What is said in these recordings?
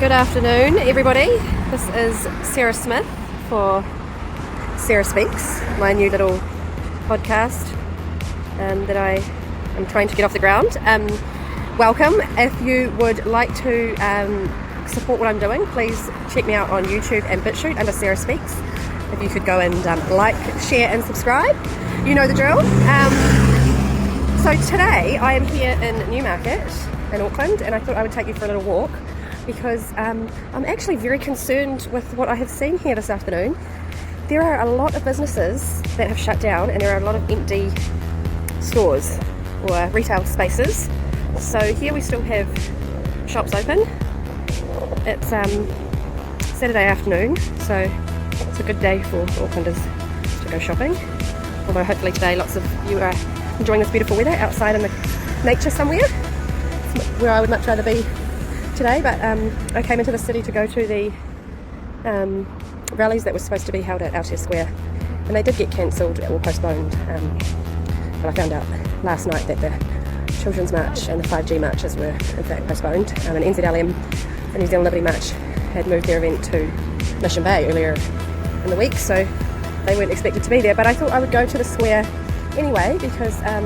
Good afternoon, everybody. This is Sarah Smith for Sarah Speaks, my new little podcast that I am trying to get off the ground. Welcome. If you would like to support what I'm doing, please check me out on YouTube and BitChute under Sarah Speaks. If you could go and like, share and subscribe, you know the drill. So today I am here in Newmarket in Auckland, and I thought I would take you for a little walk because I'm actually very concerned with what I have seen here this afternoon. There are a lot of businesses that have shut down, and there are a lot of empty stores or retail spaces. So here we still have shops open. It's Saturday afternoon, so it's a good day for Aucklanders to go shopping. Although hopefully today lots of you are enjoying this beautiful weather outside in the nature somewhere, where I would much rather be today. But I came into the city to go to the rallies that were supposed to be held at Aotea Square, and they did get cancelled or postponed, but I found out last night that the Children's March and the 5G marches were in fact postponed, and NZLM, the New Zealand Liberty March, had moved their event to Mission Bay earlier in the week, so they weren't expected to be there. But I thought I would go to the square anyway because I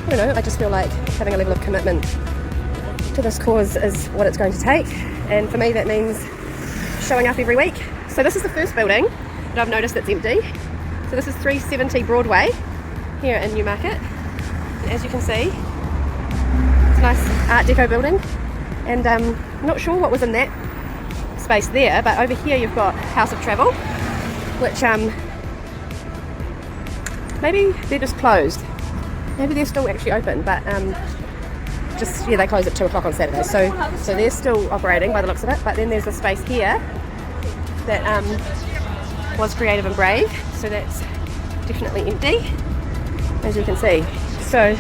don't know, I just feel like having a level of commitment to this cause is what it's going to take, and for me that means showing up every week. So this is the first building that I've noticed that's empty. So this is 370 Broadway here in Newmarket, and as you can see, it's a nice Art Deco building, and I'm not sure what was in that space there, but over here you've got House of Travel, which maybe they're just closed. Maybe they're still actually open, but they close at 2 o'clock on Saturday. So they're still operating by the looks of it. But then there's a space here that was Creative and Brave, so that's definitely empty, as you can see. So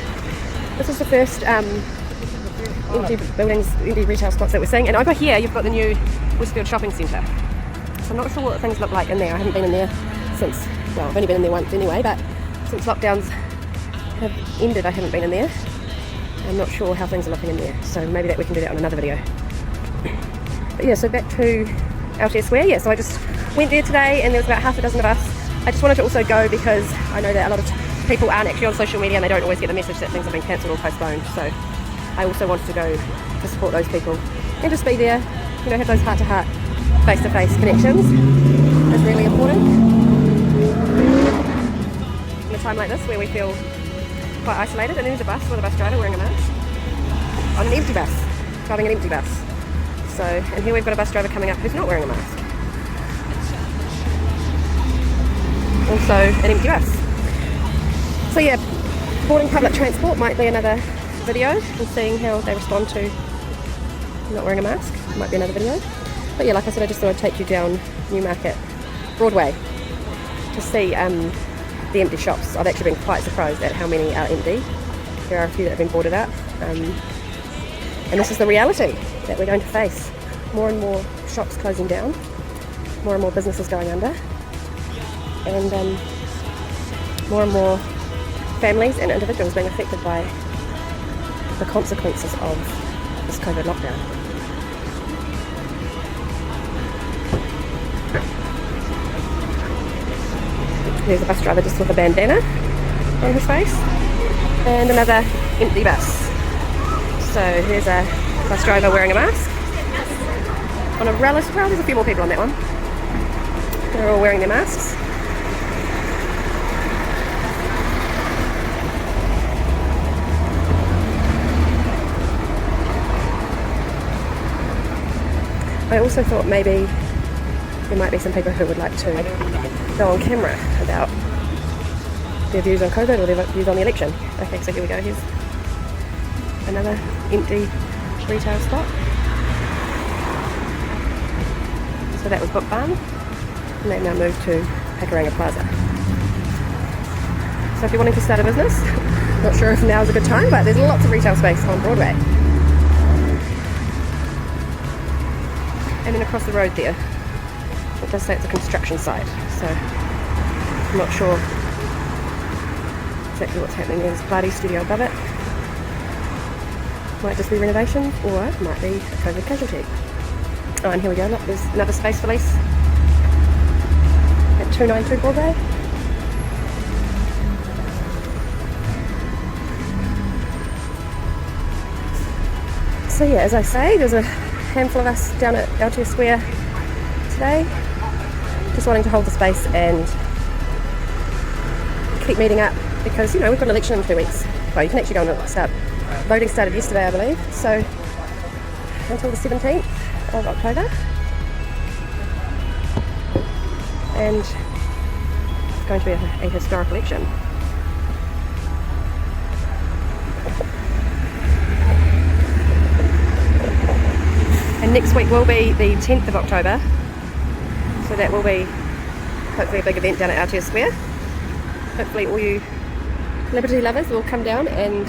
this is the first empty buildings, empty retail spots that we're seeing. And over here you've got the new Westfield Shopping Centre. So I'm not sure what things look like in there. I haven't been in there since, well, I've only been in there once anyway, but since lockdowns have ended I haven't been in there. I'm not sure how things are looking in there, so maybe that we can do that on another video. But yeah, so back to Aotea Square. Yeah, so I just went there today, and there was about half a dozen of us. I just wanted to also go because I know that a lot of people aren't actually on social media, and they don't always get the message that things have been cancelled or postponed. So I also wanted to go to support those people and just be there, you know, have those heart-to-heart, face-to-face connections. It's really important in a time like this where we feel quite isolated. And there's a bus with a bus driver wearing a mask on an empty bus, driving an empty bus. So, and here we've got a bus driver coming up who's not wearing a mask, also an empty bus. So yeah, boarding public transport might be another video, and seeing how they respond to not wearing a mask might be another video. But yeah, like I said, I just thought I'd take you down Newmarket Broadway to see the empty shops. I've actually been quite surprised at how many are empty. There are a few that have been boarded up, and this is the reality that we're going to face. More and more shops closing down, more and more businesses going under, and more families and individuals being affected by the consequences of this COVID lockdown. There's a bus driver just with a bandana on his face, and another empty bus. So here's a bus driver wearing a mask on a relative, well, there's a few more people on that one. They're all wearing their masks. I also thought maybe there might be some people who would like to go on camera about their views on COVID or their views on the election. Okay, so here we go. Here's another empty retail spot. So that was Book Barn, and they've now moved to Pakuranga Plaza. So if you're wanting to start a business, not sure if now is a good time, but there's lots of retail space on Broadway. And then across the road there, it does say it's a construction site, so I'm not sure exactly what's happening. There's a Pilates studio above it. Might just be renovation, or it might be a COVID casualty. Oh, and here we go, look, there's another space police at 292 Broadway. So yeah, as I say, there's a handful of us down at LTS Square today, just wanting to hold the space and keep meeting up because, you know, we've got an election in 2 weeks. Well, you can actually go and start. Voting started yesterday, I believe, so until the 17th of October. And it's going to be a historic election. And next week will be the 10th of October, so that will be hopefully a big event down at LTS Square. Hopefully all you liberty lovers will come down and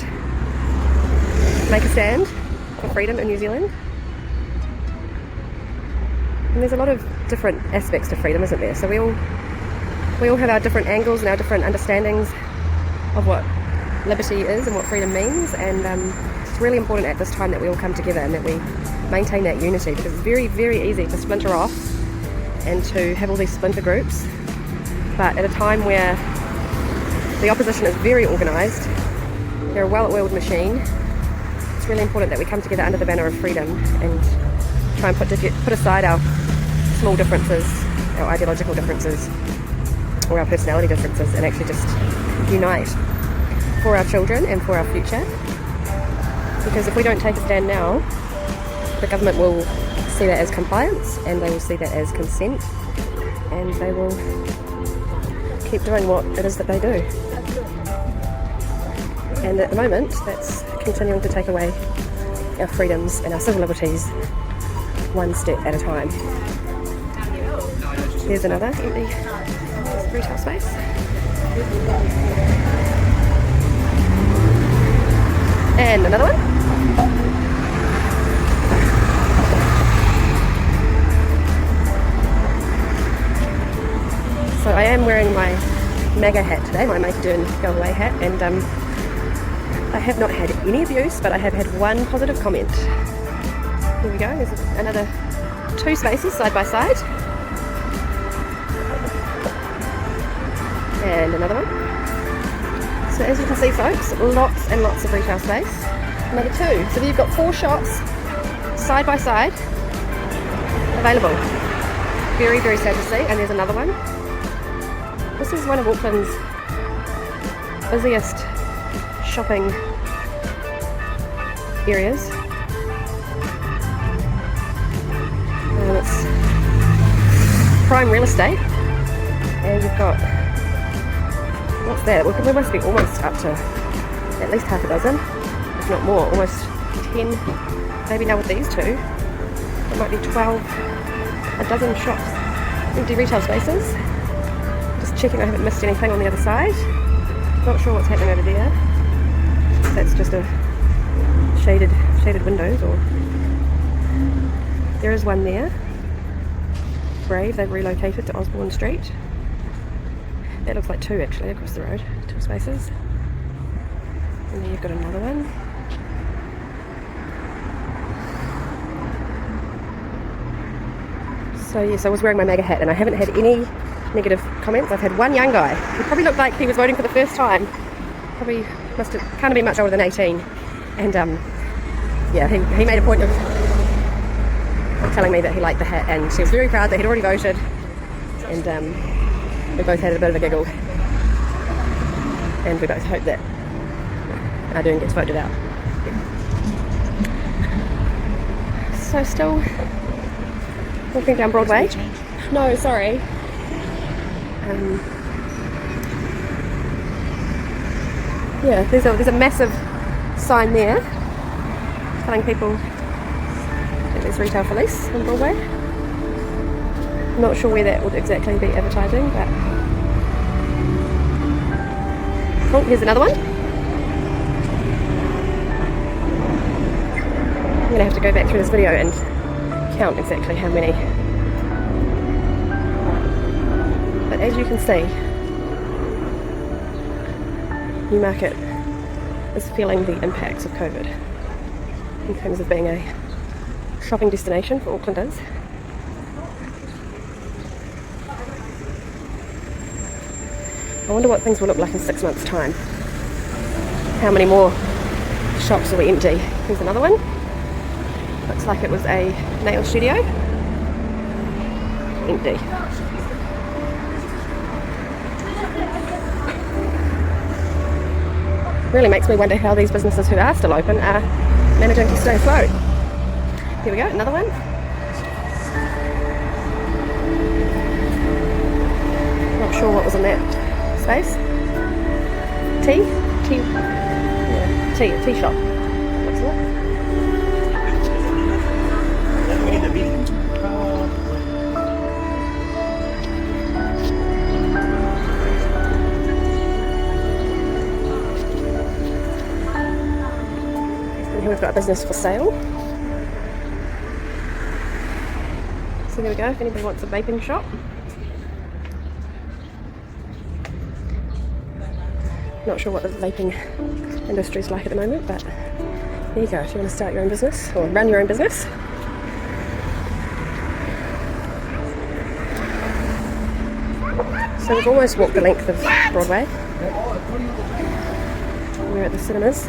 make a stand for freedom in New Zealand. And there's a lot of different aspects to freedom, isn't there? So we all have our different angles and our different understandings of what liberty is and what freedom means, and it's really important at this time that we all come together and that we maintain that unity, because it's very, very easy to splinter off and to have all these splinter groups. But at a time where the opposition is very organised, they're a well-oiled machine, it's really important that we come together under the banner of freedom and try and put aside our small differences, our ideological differences, or our personality differences, and actually just unite for our children and for our future. Because if we don't take a stand now, the government will see that as compliance, and they will see that as consent, and they will keep doing what it is that they do. And at the moment, that's continuing to take away our freedoms and our civil liberties one step at a time. Here's another empty retail space. And another one. So I am wearing my MAGA hat today, my Make a Dern Go Away hat, and I have not had any abuse, but I have had one positive comment. Here we go, there's another 2 spaces side by side. And another one. So as you can see, folks, lots and lots of retail space. Another 2. So you've got 4 shops side by side available. Very, very sad to see. And there's another one. This is one of Auckland's busiest shopping areas. And it's prime real estate. And you've got, what's that? We must be almost up to at least half a dozen, if not more, almost 10, maybe now with these 2. It might be 12, a dozen shops, empty retail spaces. Just checking I haven't missed anything on the other side. Not sure what's happening over there. That's just a shaded windows, or there is one there. Brave, they've relocated to Osborne Street. That looks like 2 actually across the road, 2 spaces. And then you've got another one. So yes, I was wearing my MAGA hat and I haven't had any negative comments. I've had one young guy. He probably looked like he was voting for the first time. Probably can't have been much older than 18. And yeah, he made a point of telling me that he liked the hat, and she was very proud that he'd already voted. And we both had a bit of a giggle. And we both hope that Ardern gets voted out. So still walking down Broadway. No, sorry. Yeah, there's a massive sign there telling people that there's retail police on Broadway. I'm not sure where that would exactly be advertising, but cool. Here's another one. I'm going to have to go back through this video and count exactly how many. But as you can see, Newmarket is feeling the impacts of COVID in terms of being a shopping destination for Aucklanders. I wonder what things will look like in 6 months' time. How many more shops will be empty? Here's another one. Looks like it was a nail studio. Empty. Really makes me wonder how these businesses who are still open are managing to stay afloat. Here we go, another one. Not sure what was in that space. Tea shop. What's that? And here we've got a business for sale. So there we go, if anybody wants a vaping shop. Not sure what the vaping industry is like at the moment, but there you go, if you want to start your own business or run your own business. So we've almost walked the length of Broadway. We're at the cinemas.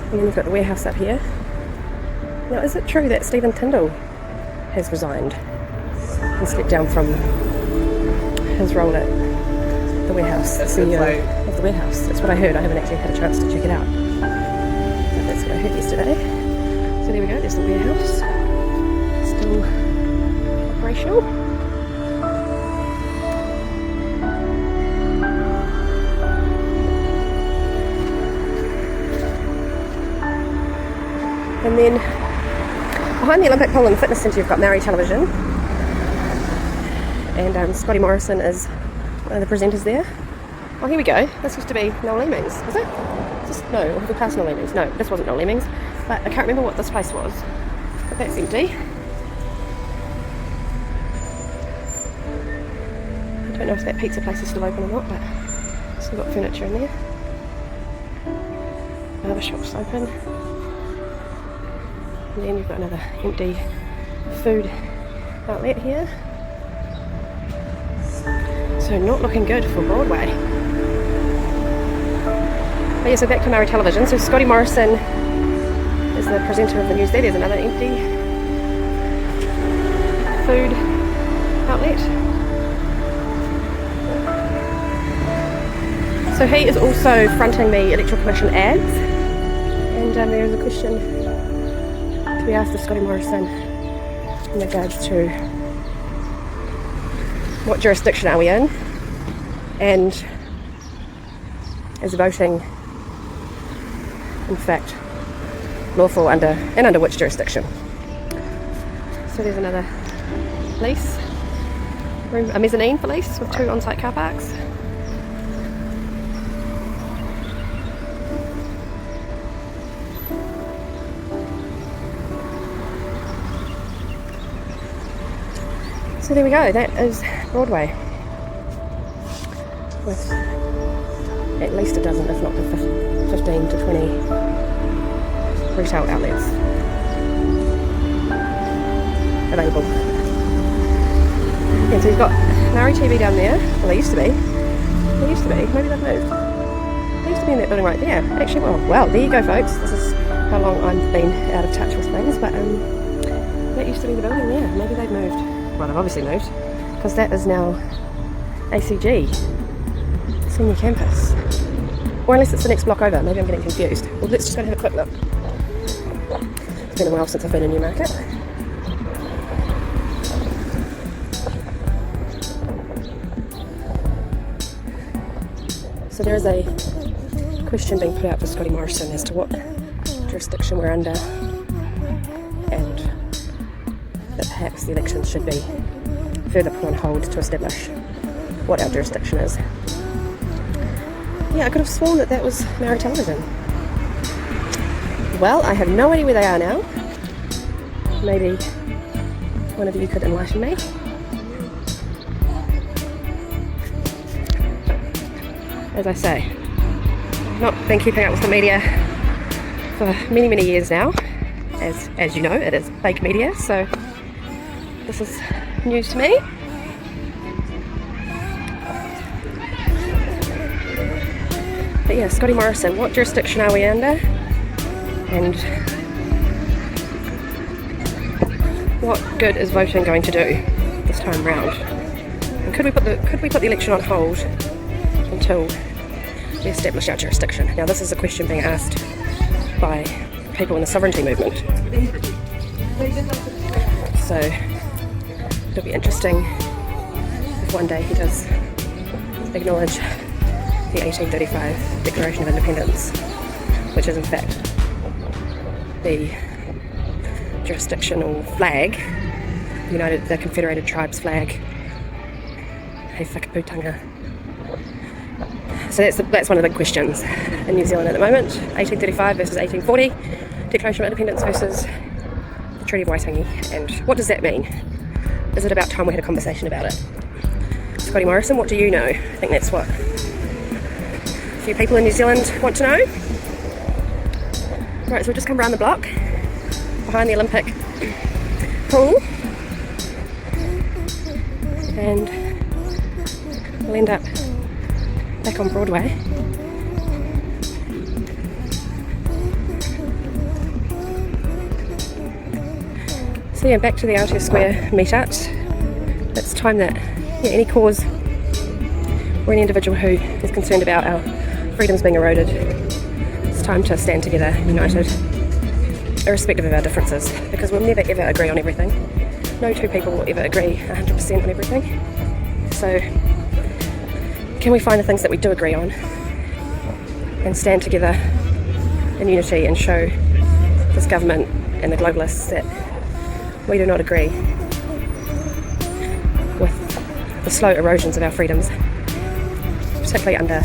And then we've got the warehouse up here. Now, is it true that Stephen Tyndall has resigned and stepped down from his role at the warehouse, the CEO of the warehouse? That's what I heard. I haven't actually had a chance to check it out. But that's what I heard yesterday. So there we go, there's the warehouse. Still operational. And then behind the Olympic Pool and Fitness Centre you've got Maori Television. And Scotty Morrison is one of the presenters there. Oh, here we go. This used to be Noel Leeming's, was it? No, we passed Noel Leeming's. No, this wasn't Noel Leeming's. But I can't remember what this place was. But that's empty. I don't know if that pizza place is still open or not, but still got furniture in there. Another shop's open. And then we've got another empty food outlet here. So not looking good for Broadway. But yeah, so back to Maori Television. So Scotty Morrison is the presenter of the news there. There's another empty food outlet. So he is also fronting the Electoral Commission ads. And there is a question to be asked of Scotty Morrison in regards to what jurisdiction are we in, and is voting in fact lawful under which jurisdiction. So there's another lease room, a mezzanine for lease with 2 on-site car parks. So there we go, that is Broadway, with at least a dozen, if not 15 to 20 retail outlets available. And so you've got Maori TV down there. Well, there used to be, maybe they've moved. They used to be in that building right there. Actually, well, there you go folks, this is how long I've been out of touch with things, but that used to be the building there. Maybe they've moved. Well, they've obviously moved, because that is now ACG, Senior Campus. Or unless it's the next block over, maybe I'm getting confused. Well, let's just go and have a quick look. It's been a while since I've been in Newmarket. So there is a question being put out for Scotty Morrison as to what jurisdiction we're under, and that perhaps the elections should be further put on hold to establish what our jurisdiction is. Yeah, I could have sworn that was Maori Television. Well, I have no idea where they are now. Maybe one of you could enlighten me. As I say, I've not been keeping up with the media for many, many years now. As you know, it is fake media, so this is news to me. But yeah, Scotty Morrison, what jurisdiction are we under? And what good is voting going to do this time round? And could we put the election on hold until we establish our jurisdiction? Now, this is a question being asked by people in the sovereignty movement. So it'll be interesting if one day he does acknowledge the 1835 Declaration of Independence, which is in fact the jurisdictional flag, the Confederated Tribes flag, Hei Whakaputanga. So that's one of the big questions in New Zealand at the moment. 1835 versus 1840, Declaration of Independence versus the Treaty of Waitangi. And what does that mean? Is it about time we had a conversation about it? Scotty Morrison, what do you know? I think that's what a few people in New Zealand want to know. Right, so we've just come around the block behind the Olympic pool, and we'll end up back on Broadway. So yeah, back to the Aotea Square meetup. It's time that any cause or any individual who is concerned about our freedoms being eroded, it's time to stand together, united, irrespective of our differences, because we'll never ever agree on everything. No two people will ever agree 100% on everything. So can we find the things that we do agree on and stand together in unity and show this government and the globalists that we do not agree with the slow erosions of our freedoms, particularly under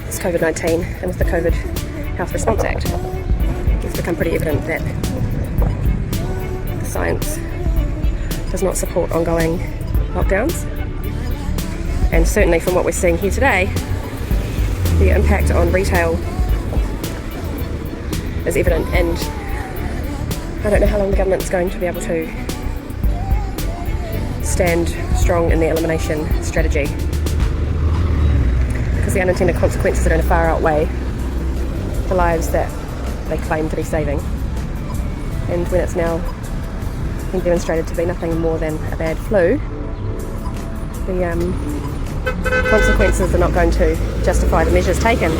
this Covid-19 and with the COVID Health Response Act. It's become pretty evident that the science does not support ongoing lockdowns, and certainly from what we're seeing here today, the impact on retail is evident, and I don't know how long the government's going to be able to stand strong in the elimination strategy, because the unintended consequences are going to far outweigh the lives that they claim to be saving. And when it's now been demonstrated to be nothing more than a bad flu, the consequences are not going to justify the measures taken.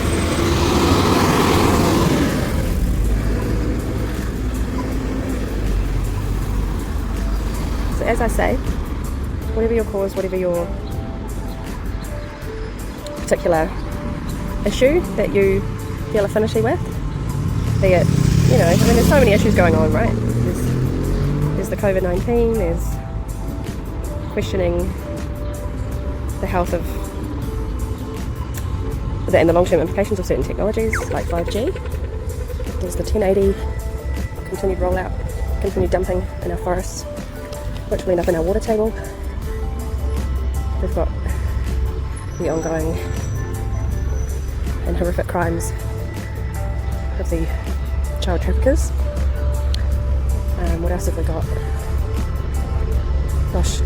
So as I say, whatever your cause, whatever your particular issue that you feel affinity with, be it, there's so many issues going on, right? There's the Covid-19, there's questioning the health of and the long-term implications of certain technologies like 5G. There's the 1080 continued rollout, continued dumping in our forests, which will end up in our water table. We've got the ongoing and horrific crimes of the child traffickers. What else have we got? Gosh,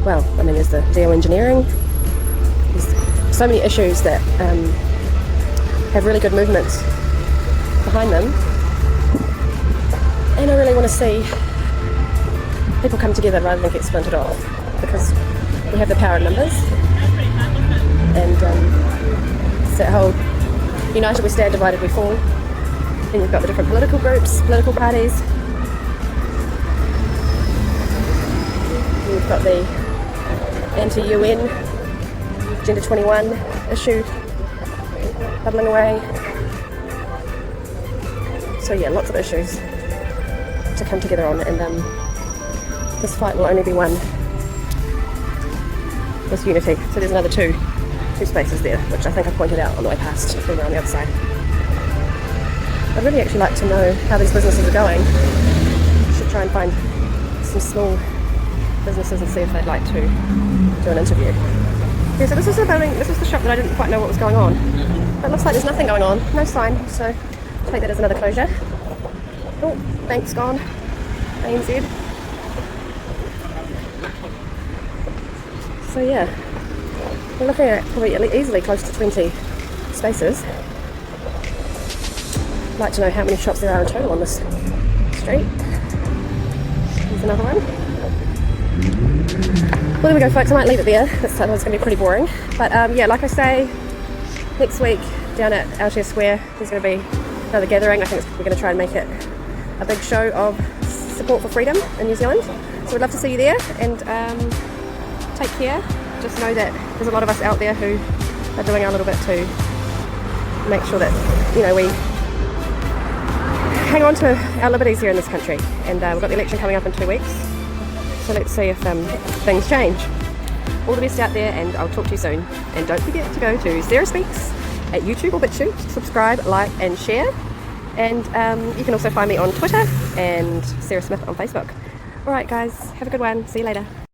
there's the geoengineering. There's so many issues that have really good movements behind them, and I really want to see people come together rather than get splintered off, because we have the power in numbers, and it's that whole united we stand, divided we fall. Then you've got the different political groups, political parties. You've got the anti-UN Agenda 21 issue bubbling away. So yeah, lots of issues to come together on, and this fight will only be won with unity. So there's another two spaces there, which I think I pointed out on the way past if we were on the other side. I'd really actually like to know how these businesses are going. Should try and find some small businesses and see if they'd like to do an interview. Yeah, so this was the building, this was the shop that I didn't quite know what was going on. But it looks like there's nothing going on, no sign, so I'll take that as another closure. Oh, bank's gone. ANZ. So yeah, we're looking at probably easily close to 20 spaces. I'd like to know how many shops there are in total on this street. Here's another one. Well, there we go, folks. I might leave it there. This time it's going to be pretty boring. But yeah, like I say, next week down at Aotea Square, there's going to be another gathering. I think we're going to try and make it a big show of support for freedom in New Zealand. So we'd love to see you there, and take care. Just know that there's a lot of us out there who are doing our little bit to make sure that, you know, we hang on to our liberties here in this country. And we've got the election coming up in 2 weeks, so let's see if things change. All the best out there, and I'll talk to you soon. And don't forget to go to Sarah Speaks at YouTube or BitChute, subscribe, like and share. And you can also find me on Twitter and Sarah Smith on Facebook. Alright guys, have a good one. See you later.